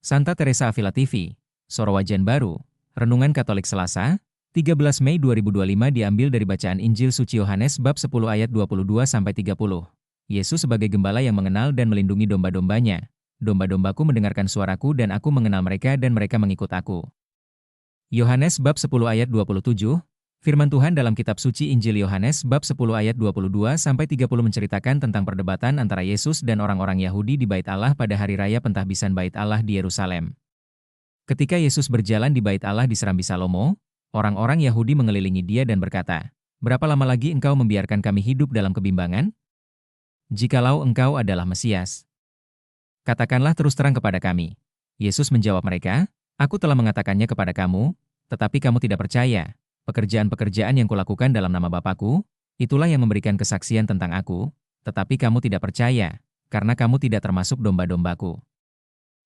Santa Teresa Avila TV, Sorowajan Baru, Renungan Katolik Selasa, 13 Mei 2025 diambil dari bacaan Injil Suci Yohanes bab 10 ayat 22-30. Yesus sebagai gembala yang mengenal dan melindungi domba-dombanya. Domba-dombaku mendengarkan suaraku dan aku mengenal mereka dan mereka mengikut aku. Yohanes bab 10 ayat 27, firman Tuhan dalam kitab suci Injil Yohanes bab 10 ayat 22-30 menceritakan tentang perdebatan antara Yesus dan orang-orang Yahudi di Bait Allah pada hari raya pentahbisan Bait Allah di Yerusalem. Ketika Yesus berjalan di Bait Allah di Serambi Salomo, orang-orang Yahudi mengelilingi dia dan berkata, "Berapa lama lagi engkau membiarkan kami hidup dalam kebimbangan? Jikalau engkau adalah Mesias, katakanlah terus terang kepada kami." Yesus menjawab mereka, "Aku telah mengatakannya kepada kamu, tetapi kamu tidak percaya. Pekerjaan-pekerjaan yang kulakukan dalam nama Bapa-Ku, itulah yang memberikan kesaksian tentang aku, tetapi kamu tidak percaya, karena kamu tidak termasuk domba-dombaku.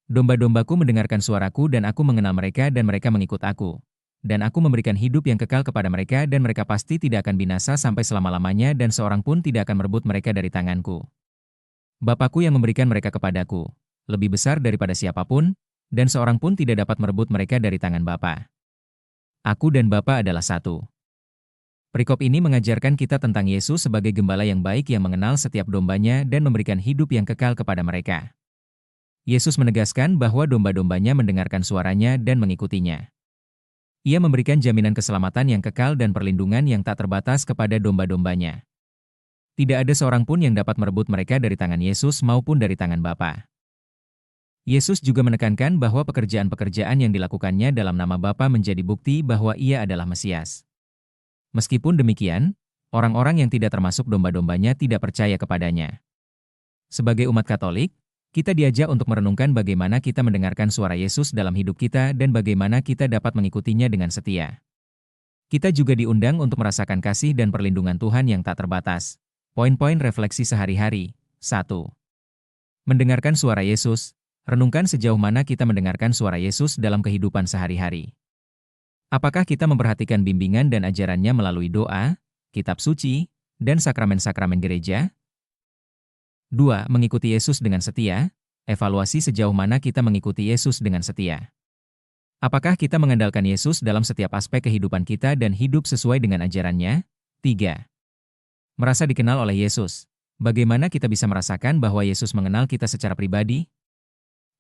Domba-dombaku mendengarkan suaraku dan aku mengenal mereka dan mereka mengikut aku. Dan aku memberikan hidup yang kekal kepada mereka dan mereka pasti tidak akan binasa sampai selama-lamanya dan seorang pun tidak akan merebut mereka dari tanganku. Bapa-Ku yang memberikan mereka kepadaku, lebih besar daripada siapapun, dan seorang pun tidak dapat merebut mereka dari tangan Bapa. Aku dan Bapa adalah satu." Perikop ini mengajarkan kita tentang Yesus sebagai gembala yang baik yang mengenal setiap dombanya dan memberikan hidup yang kekal kepada mereka. Yesus menegaskan bahwa domba-dombanya mendengarkan suaranya dan mengikutinya. Ia memberikan jaminan keselamatan yang kekal dan perlindungan yang tak terbatas kepada domba-dombanya. Tidak ada seorang pun yang dapat merebut mereka dari tangan Yesus maupun dari tangan Bapa. Yesus juga menekankan bahwa pekerjaan-pekerjaan yang dilakukannya dalam nama Bapa menjadi bukti bahwa ia adalah Mesias. Meskipun demikian, orang-orang yang tidak termasuk domba-dombanya tidak percaya kepadanya. Sebagai umat Katolik, kita diajak untuk merenungkan bagaimana kita mendengarkan suara Yesus dalam hidup kita dan bagaimana kita dapat mengikutinya dengan setia. Kita juga diundang untuk merasakan kasih dan perlindungan Tuhan yang tak terbatas. Poin-poin refleksi sehari-hari. 1. Mendengarkan suara Yesus. Renungkan sejauh mana kita mendengarkan suara Yesus dalam kehidupan sehari-hari. Apakah kita memperhatikan bimbingan dan ajarannya melalui doa, kitab suci, dan sakramen-sakramen gereja? 2. Mengikuti Yesus dengan setia. Evaluasi sejauh mana kita mengikuti Yesus dengan setia. Apakah kita mengandalkan Yesus dalam setiap aspek kehidupan kita dan hidup sesuai dengan ajarannya? 3. Merasa dikenal oleh Yesus. Bagaimana kita bisa merasakan bahwa Yesus mengenal kita secara pribadi?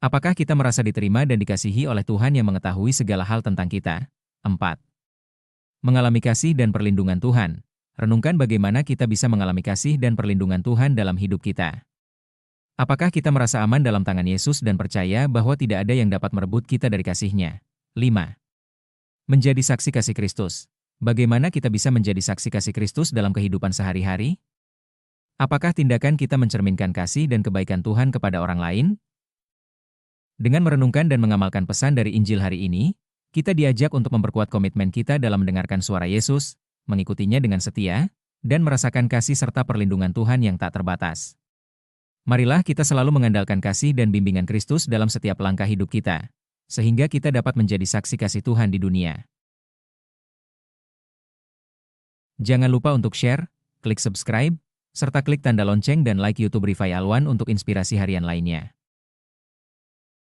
Apakah kita merasa diterima dan dikasihi oleh Tuhan yang mengetahui segala hal tentang kita? 4. Mengalami kasih dan perlindungan Tuhan. Renungkan bagaimana kita bisa mengalami kasih dan perlindungan Tuhan dalam hidup kita. Apakah kita merasa aman dalam tangan Yesus dan percaya bahwa tidak ada yang dapat merebut kita dari kasih-Nya? 5. Menjadi saksi kasih Kristus. Bagaimana kita bisa menjadi saksi kasih Kristus dalam kehidupan sehari-hari? Apakah tindakan kita mencerminkan kasih dan kebaikan Tuhan kepada orang lain? Dengan merenungkan dan mengamalkan pesan dari Injil hari ini, kita diajak untuk memperkuat komitmen kita dalam mendengarkan suara Yesus, mengikutinya dengan setia, dan merasakan kasih serta perlindungan Tuhan yang tak terbatas. Marilah kita selalu mengandalkan kasih dan bimbingan Kristus dalam setiap langkah hidup kita, sehingga kita dapat menjadi saksi kasih Tuhan di dunia. Jangan lupa untuk share, klik subscribe, serta klik tanda lonceng dan like YouTube Rifai Alwan untuk inspirasi harian lainnya.